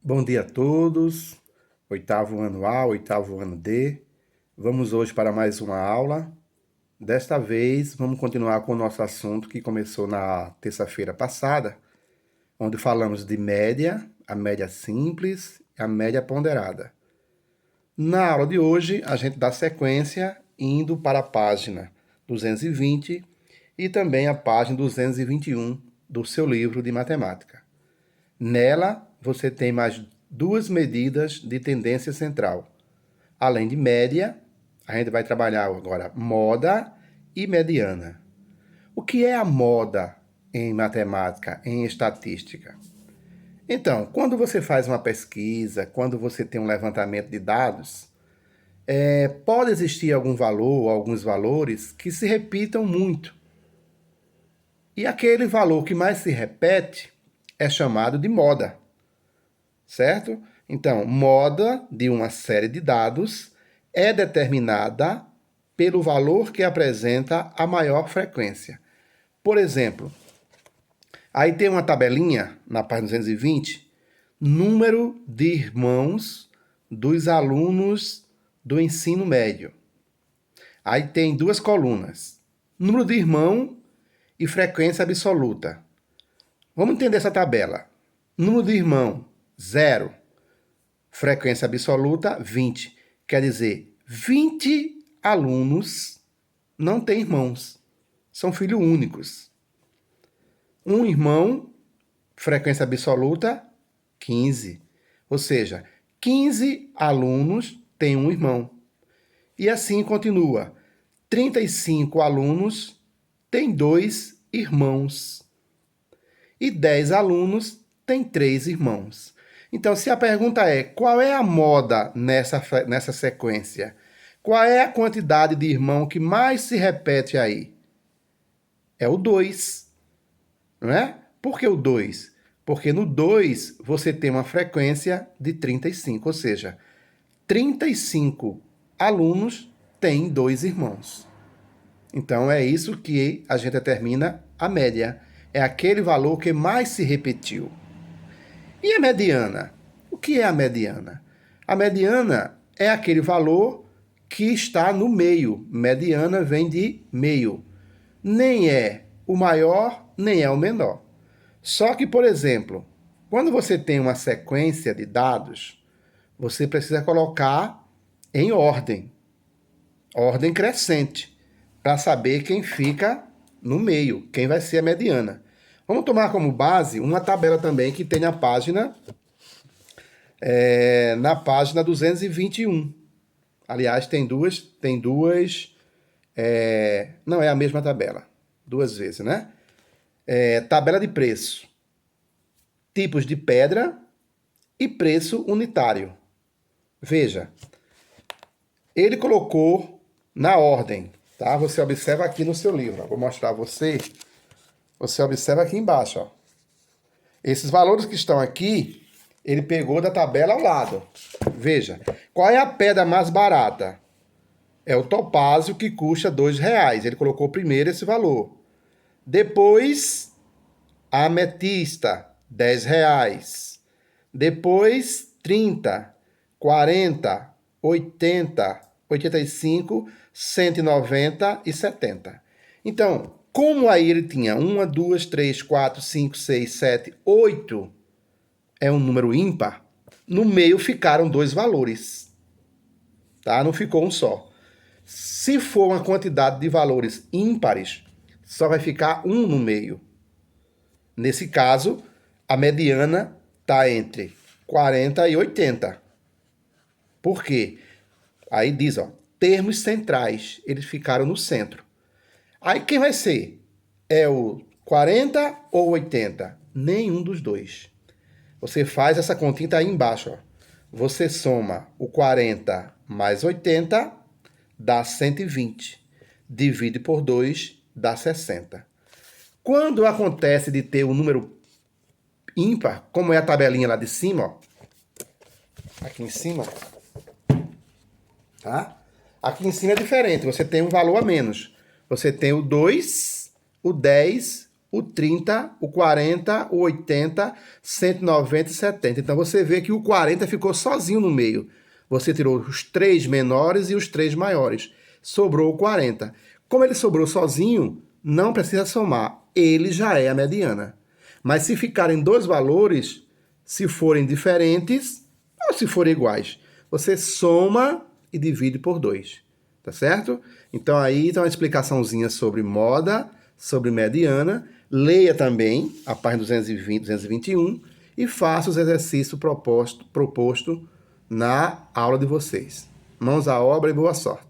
Bom dia a todos, oitavo ano A, oitavo ano D. Vamos hoje para mais uma aula. Desta vez, vamos continuar com o nosso assunto que começou na terça-feira passada, onde falamos de média, a média simples e a média ponderada. Na aula de hoje, a gente dá sequência indo para a página 220 e também a página 221 do seu livro de matemática. Nela, você tem mais duas medidas de tendência central. Além de média, a gente vai trabalhar agora moda e mediana. O que é a moda em matemática, em estatística? Então, quando você faz uma pesquisa, quando você tem um levantamento de dados, pode existir algum valor, alguns valores que se repitam muito. E aquele valor que mais se repete é chamado de moda, certo? Então, moda de uma série de dados é determinada pelo valor que apresenta a maior frequência. Por exemplo, aí tem uma tabelinha na página 220, número de irmãos dos alunos do ensino médio. Aí tem duas colunas, número de irmão e frequência absoluta. Vamos entender essa tabela. Número de irmão, 0. Frequência absoluta, 20. Quer dizer, 20 alunos não têm irmãos. São filhos únicos. Um irmão, frequência absoluta, 15. Ou seja, 15 alunos têm um irmão. E assim continua. 35 alunos têm 2 irmãos. E 10 alunos têm 3 irmãos. Então, se a pergunta é, qual é a moda nessa sequência? Qual é a quantidade de irmão que mais se repete aí? É o 2, não é? Por que o 2? Porque no 2 você tem uma frequência de 35, ou seja, 35 alunos têm 2 irmãos. Então, é isso que a gente determina a média. É aquele valor que mais se repetiu. E a mediana? O que é a mediana? A mediana é aquele valor que está no meio. Mediana vem de meio. Nem é o maior, nem é o menor. Só que, por exemplo, quando você tem uma sequência de dados, você precisa colocar em ordem crescente, para saber quem fica no meio, quem vai ser a mediana. Vamos tomar como base uma tabela também que tem a página, na página 221. Aliás, tem duas, não é a mesma tabela, duas vezes, né? Tabela de preço, tipos de pedra e preço unitário. Veja, ele colocou na ordem, tá? Você observa aqui no seu livro, vou mostrar a você. Você observa aqui embaixo, ó. Esses valores que estão aqui, ele pegou da tabela ao lado. Veja, qual é a pedra mais barata? É o topázio, que custa R$2. Ele colocou primeiro esse valor. Depois, a ametista, R$10. Depois, 30, 40, 80, 85, 190 e 70. Então, como aí ele tinha 1, 2, 3, 4, 5, 6, 7, 8, é um número ímpar, no meio ficaram 2 valores, tá? Não ficou um só. Se for uma quantidade de valores ímpares, só vai ficar um no meio. Nesse caso, a mediana está entre 40 e 80. Por quê? Aí diz, ó, termos centrais, eles ficaram no centro. Aí quem vai ser? É o 40 ou 80? Nenhum dos dois. Você faz essa continha aí embaixo, ó. Você soma o 40 mais 80, dá 120. Divide por 2, dá 60. Quando acontece de ter um número ímpar, como é a tabelinha lá de cima, ó, aqui em cima, tá? Aqui em cima é diferente, você tem um valor a menos. Você tem o 2, o 10, o 30, o 40, o 80, 190 e 70. Então você vê que o 40 ficou sozinho no meio. Você tirou os 3 menores e os 3 maiores. Sobrou o 40. Como ele sobrou sozinho, não precisa somar. Ele já é a mediana. Mas se ficarem dois valores, se forem diferentes ou se forem iguais, você soma e divide por 2. Tá certo? Então aí tem uma explicaçãozinha sobre moda, sobre mediana. Leia também a página 220, 221 e faça os exercícios proposto na aula de vocês. Mãos à obra e boa sorte.